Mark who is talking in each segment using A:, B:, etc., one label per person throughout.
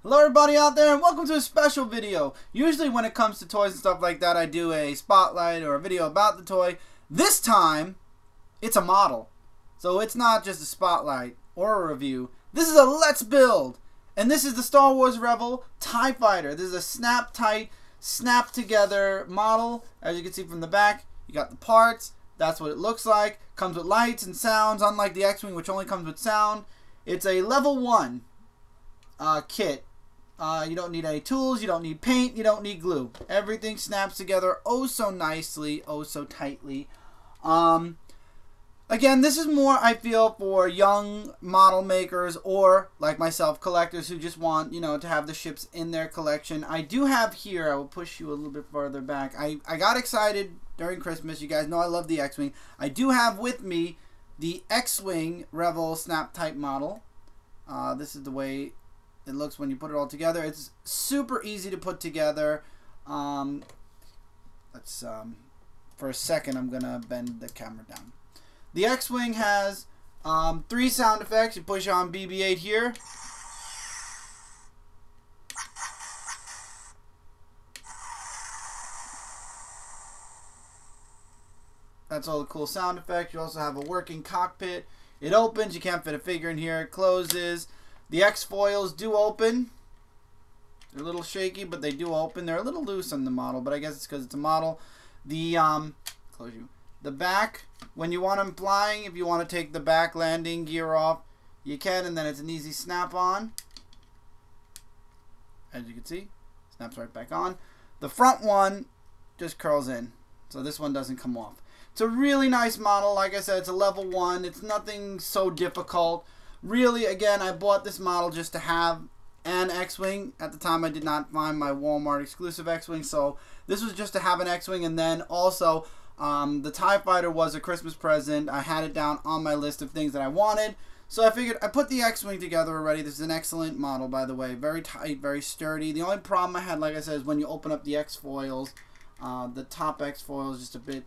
A: Hello everybody out there and welcome to a special video. Usually when it comes to toys and stuff like that, I do a spotlight or a video about the toy. This time, it's a model. So it's not just a spotlight or a review. This is a let's build. And this is the Star Wars Revell TIE Fighter. This is a snap tight, snap together model. As you can see from the back, you got the parts. That's what it looks like. Comes with lights and sounds, unlike the X-Wing which only comes with sound. It's a level 1 kit. You don't need any tools, you don't need paint, you don't need glue. Everything snaps together oh so nicely, oh so tightly. Again, this is more, I feel, for young model makers or, like myself, collectors who just want, to have the ships in their collection. I do have here, I will push you a little bit further back. I got excited during Christmas. You guys know I love the X-Wing. I do have with me the X-Wing Revell Snap Type model. This is the way it looks when you put it all together. It's super easy to put together. For a second, I'm gonna bend the camera down. The X-Wing has 3 sound effects. You push on BB-8 here. That's all the cool sound effects. You also have a working cockpit. It opens. You can't fit a figure in here. It closes. The X-foils do open. They're a little shaky, but they do open. They're a little loose on the model, but I guess it's because it's a model. The back, when you want them flying, if you want to take the back landing gear off, you can, and then it's an easy snap-on. As you can see, snaps right back on. The front one just curls in, so this one doesn't come off. It's a really nice model. Like I said, it's a level 1. It's nothing so difficult. Really, again, I bought this model just to have an X-Wing. At the time, I did not find my Walmart exclusive X-Wing, so this was just to have an X-Wing. And then also, the TIE Fighter was a Christmas present. I had it down on my list of things that I wanted. So I figured I put the X-Wing together already. This is an excellent model, by the way. Very tight, very sturdy. The only problem I had, like I said, is when you open up the X-foils, the top X-foil is just a bit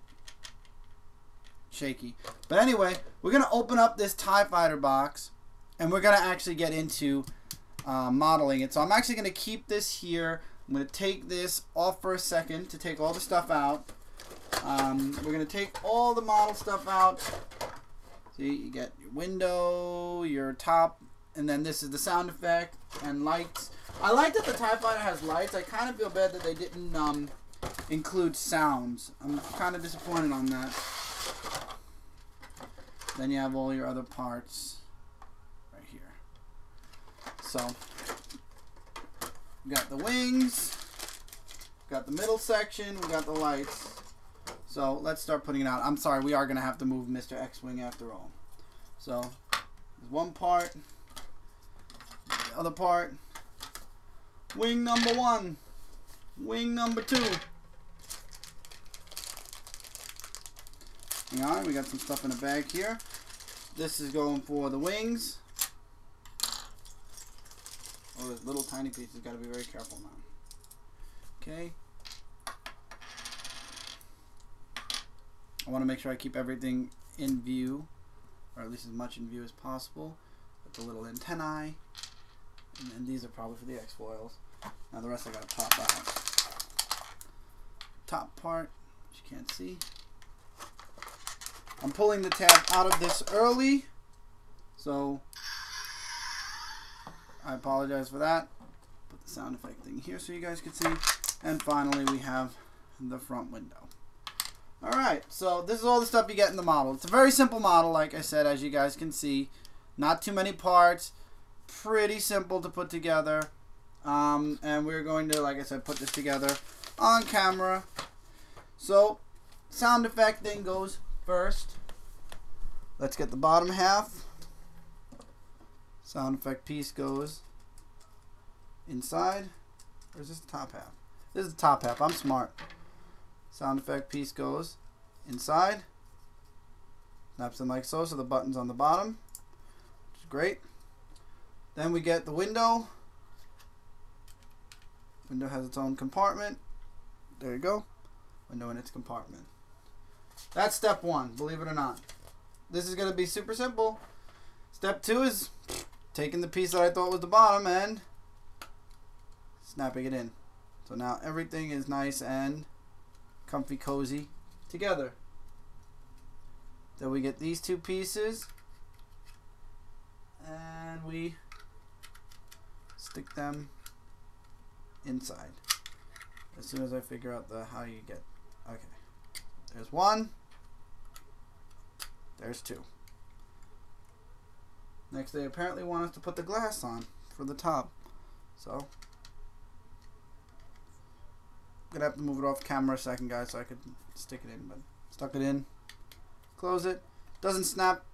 A: shaky. But anyway, we're going to open up this TIE Fighter box, and we're going to actually get into modeling it. So I'm actually going to keep this here. I'm going to take this off for a second to take all the stuff out. We're going to take all the model stuff out. See, you get your window, your top, and then this is the sound effect and lights. I like that the TIE Fighter has lights. I kind of feel bad that they didn't include sounds. I'm kind of disappointed on that. Then you have all your other parts right here. So, we got the wings, we got the middle section, we got the lights. So, let's start putting it out. I'm sorry, we are going to have to move Mr. X-Wing after all. So, there's one part, the other part, wing number 1, wing number 2. Hang on, we got some stuff in a bag here. This is going for the wings. Oh, there's little tiny pieces. Got to be very careful now. Okay. I want to make sure I keep everything in view, or at least as much in view as possible. With the little antennae. And then these are probably for the X-foils. Now the rest I got to pop out. Top part, which you can't see. I'm pulling the tab out of this early, so I apologize for that. Put the sound effect thing here so you guys can see. And finally, we have the front window. Alright, so this is all the stuff you get in the model. It's a very simple model, like I said, as you guys can see. Not too many parts. Pretty simple to put together. And we're going to, like I said, put this together on camera. So, sound effect thing goes first. Let's get the bottom half. Sound effect piece goes inside. Or is this the top half? This is the top half. I'm smart. Sound effect piece goes inside. Snaps in like so. So the button's on the bottom, which is great. Then we get the window. Window has its own compartment. There you go. Window in its compartment. That's step 1, believe it or not. This is going to be super simple. Step 2 is taking the piece that I thought was the bottom and snapping it in. So now everything is nice and comfy cozy together. Then we get these two pieces and we stick them inside. As soon as I figure out how you get. Okay. There's one. There's two. Next, they apparently want us to put the glass on for the top. So, I'm going to have to move it off camera a second, guys, so I could stick it in. But stuck it in. Close it. Doesn't snap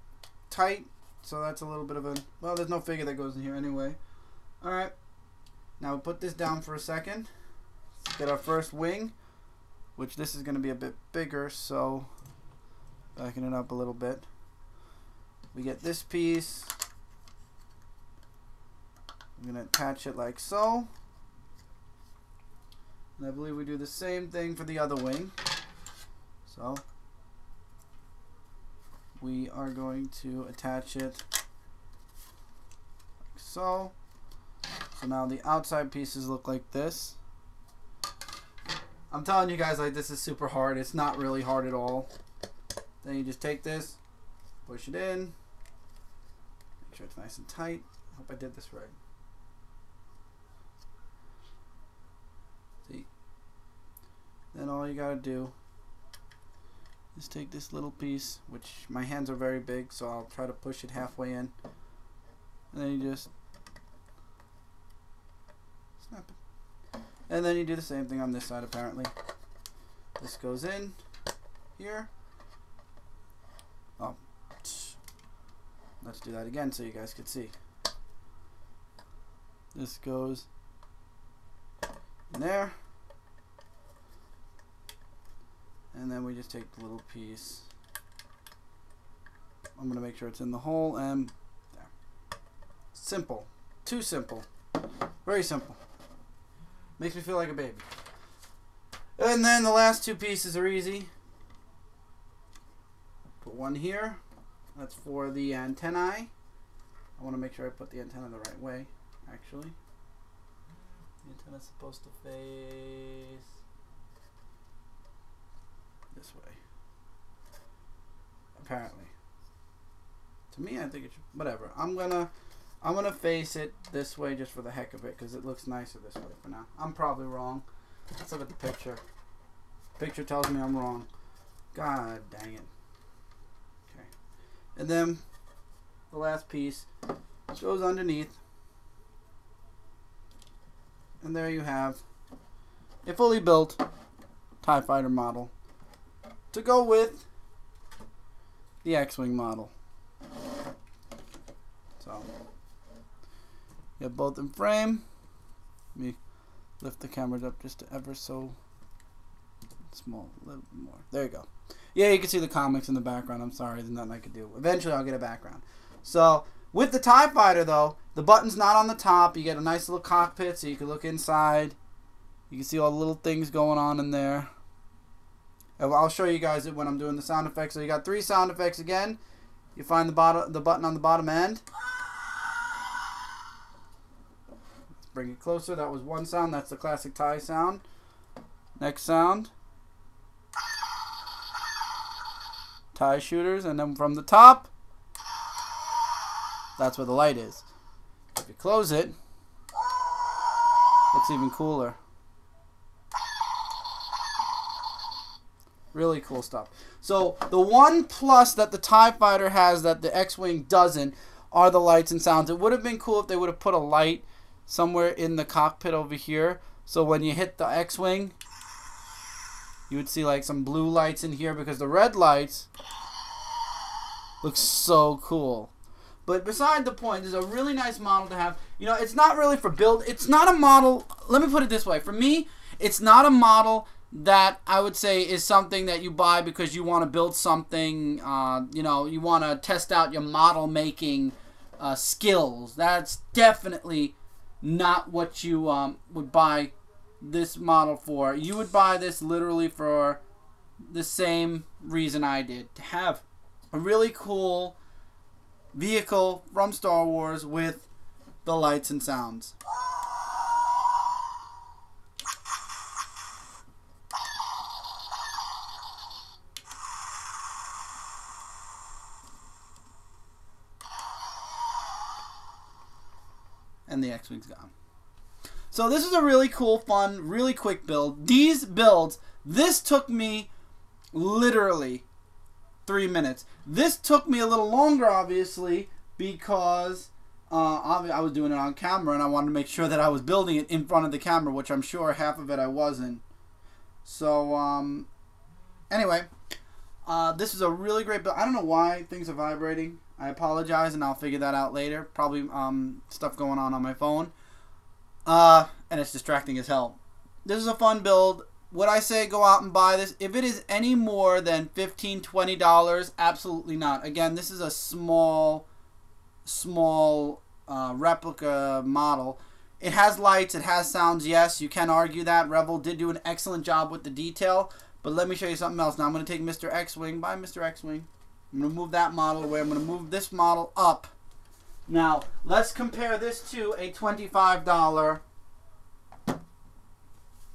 A: tight, so that's a little bit of a... Well, there's no figure that goes in here anyway. Alright. Now, we'll put this down for a second. Let's get our first wing, which this is going to be a bit bigger, so backing it up a little bit. We get this piece. I'm going to attach it like so. And I believe we do the same thing for the other wing. So we are going to attach it like so. So now the outside pieces look like this. I'm telling you guys, like, this is super hard. It's not really hard at all. Then you just take this, push it in, make sure it's nice and tight. I hope I did this right. See? Then all you gotta do is take this little piece, which my hands are very big, so I'll try to push it halfway in. And then you just snap it. And then you do the same thing on this side, apparently. This goes in here. Oh, let's do that again so you guys can see. This goes in there. And then we just take the little piece. I'm going to make sure it's in the hole and there. Simple. Too simple. Very simple. Makes me feel like a baby. And then the last two pieces are easy. Put one here. That's for the antennae. I want to make sure I put the antenna the right way, actually. The antenna's supposed to face this way. Apparently. To me, I think it should, whatever. I'm gonna face it this way just for the heck of it, because it looks nicer this way for now. I'm probably wrong. Let's look at the picture. Picture tells me I'm wrong. God dang it. Okay. And then the last piece goes underneath. And there you have a fully built TIE Fighter model to go with the X-Wing model. So, you have both in frame. Let me lift the cameras up just ever so small, a little bit more. There you go. Yeah, you can see the comics in the background. I'm sorry, there's nothing I could do. Eventually, I'll get a background. So, with the TIE Fighter, though, the button's not on the top. You get a nice little cockpit so you can look inside. You can see all the little things going on in there. And I'll show you guys it when I'm doing the sound effects. So, you got 3 sound effects again. You find the button on the bottom end. Let's bring it closer. That was one sound. That's the classic TIE sound. Next sound. TIE shooters. And then from the top, that's where the light is. If you close it, it's even cooler. Really cool stuff. So the one plus that the TIE Fighter has that the X-Wing doesn't are the lights and sounds. It would have been cool if they would have put a light somewhere in the cockpit over here. So when you hit the X-Wing, you would see like some blue lights in here, because the red lights look so cool. But beside the point, it's a really nice model to have. You know, it's not really for build. It's not a model. Let me put it this way. For me, it's not a model that I would say is something that you buy because you want to build something. You know, you want to test out your model making skills. That's definitely not what you would buy this model for. You would buy this literally for the same reason I did. To have a really cool vehicle from Star Wars with the lights and sounds. and the X-Wing's gone. So this is a really cool, fun, really quick build. These builds, this took me literally 3 minutes. This took me a little longer, obviously, because I was doing it on camera, and I wanted to make sure that I was building it in front of the camera, which I'm sure half of it I wasn't. So, anyway, this is a really great build. I don't know why things are vibrating. I apologize, and I'll figure that out later. Probably stuff going on my phone. And it's distracting as hell. This is a fun build. Would I say go out and buy this? If it is any more than $15, $20, absolutely not. Again, this is a small replica model. It has lights, it has sounds, yes, you can argue that. Revell did do an excellent job with the detail. But let me show you something else. Now I'm going to take Mr. X-Wing. Bye, Mr. X-Wing. I'm going to move that model away. I'm going to move this model up. Now, let's compare this to a $25,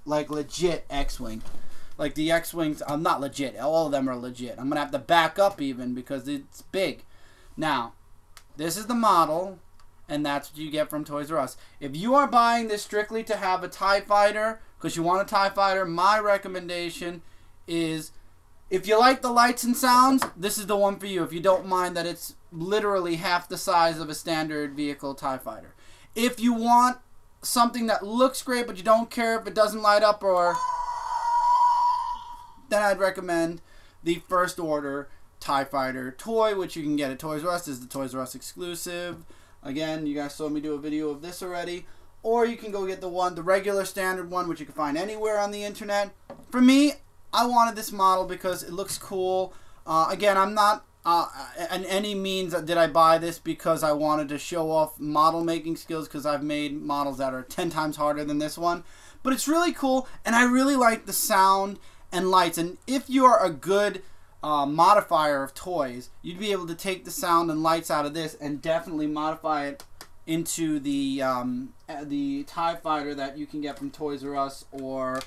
A: like, legit X-Wing. Like, the X-Wings, I'm not legit. All of them are legit. I'm going to have to back up even because it's big. Now, this is the model, and that's what you get from Toys R Us. If you are buying this strictly to have a TIE Fighter, because you want a TIE Fighter, my recommendation is, if you like the lights and sounds, this is the one for you. If you don't mind that it's literally half the size of a standard vehicle TIE Fighter. If you want something that looks great, but you don't care if it doesn't light up, or then I'd recommend the First Order TIE Fighter toy, which you can get at Toys R Us. This is the Toys R Us exclusive. Again, you guys saw me do a video of this already. Or you can go get the regular standard one, which you can find anywhere on the internet. For me, I wanted this model because it looks cool. Again, I'm not in any means did I buy this because I wanted to show off model making skills, because I've made models that are 10 times harder than this one. But it's really cool, and I really like the sound and lights. And if you are a good modifier of toys, you'd be able to take the sound and lights out of this and definitely modify it into the TIE Fighter that you can get from Toys R Us, or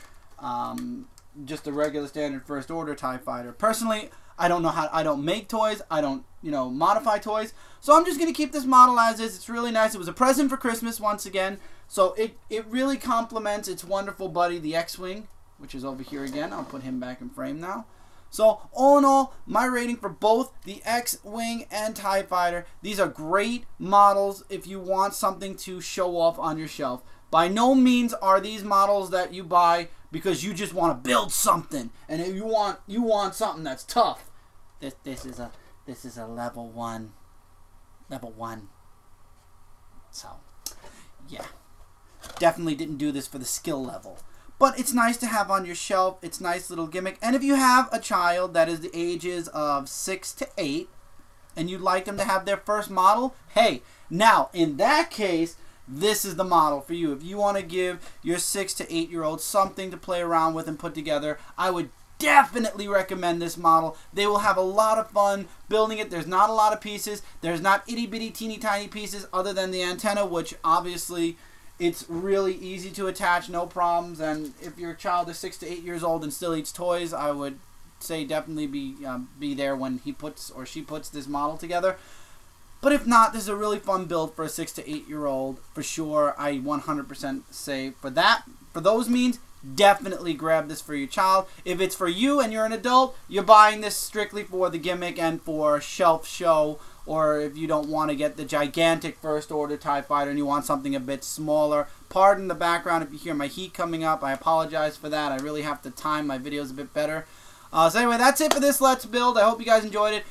A: just a regular standard First Order TIE Fighter. Personally, I don't make toys. I don't, modify toys. So I'm just going to keep this model as is. It's really nice. It was a present for Christmas once again. So it really complements its wonderful buddy, the X-Wing, which is over here again. I'll put him back in frame now. So all in all, my rating for both the X-Wing and TIE Fighter, these are great models if you want something to show off on your shelf. By no means are these models that you buy because you just want to build something, and if you want something that's tough. This is a level 1. So yeah, definitely didn't do this for the skill level. But it's nice to have on your shelf. It's a nice little gimmick. And if you have a child that is the ages of 6 to 8, and you'd like them to have their first model, hey, now, in that case, this is the model for you. If you want to give your 6 to 8-year-old something to play around with and put together, I would definitely recommend this model. They will have a lot of fun building it. There's not a lot of pieces. There's not itty-bitty, teeny-tiny pieces other than the antenna, which obviously it's really easy to attach, no problems. And if your child is 6 to 8 years old and still eats toys, I would say definitely be there when he puts or she puts this model together. But if not, this is a really fun build for a 6 to 8-year-old for sure. I 100% say for those means, definitely grab this for your child. If it's for you and you're an adult, you're buying this strictly for the gimmick and for shelf show. Or if you don't want to get the gigantic First Order TIE Fighter and you want something a bit smaller. Pardon the background if you hear my heat coming up. I apologize for that. I really have to time my videos a bit better. So anyway, that's it for this Let's Build. I hope you guys enjoyed it.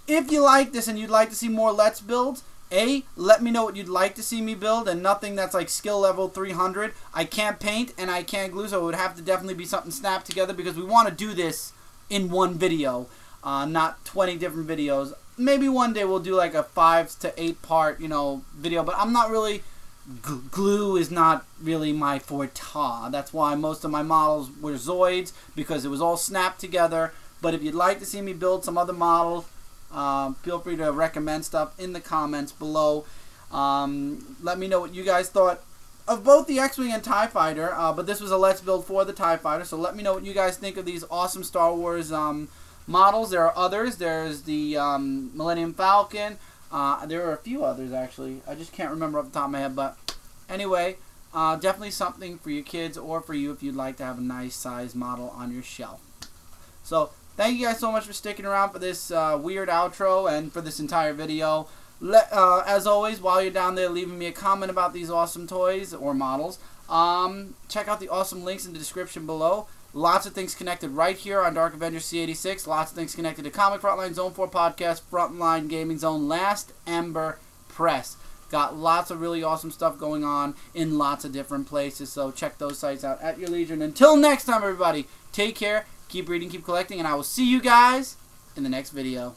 A: If you like this and you'd like to see more Let's Builds, let me know what you'd like to see me build, and nothing that's like skill level 300. I can't paint and I can't glue, so it would have to definitely be something snapped together, because we want to do this in one video, not 20 different videos. Maybe one day we'll do like a 5 to 8 part, video, but I'm not really, glue is not really my forte. That's why most of my models were Zoids, because it was all snapped together. But if you'd like to see me build some other models, feel free to recommend stuff in the comments below. Let me know what you guys thought of both the X-Wing and TIE Fighter, but this was a Let's Build for the TIE Fighter, so let me know what you guys think of these awesome Star Wars models. There are others. There's the Millennium Falcon. There are a few others, actually. I just can't remember off the top of my head, but Anyway, definitely something for your kids or for you if you'd like to have a nice size model on your shelf. So thank you guys so much for sticking around for this weird outro and for this entire video. As always, while you're down there leaving me a comment about these awesome toys or models, check out the awesome links in the description below. Lots of things connected right here on Dark Avenger C86. Lots of things connected to Comic Frontline, Zone 4 Podcast, Frontline Gaming Zone, Last Ember Press. Got lots of really awesome stuff going on in lots of different places, so check those sites out at your leisure. And until next time, everybody, take care, keep reading, keep collecting, and I will see you guys in the next video.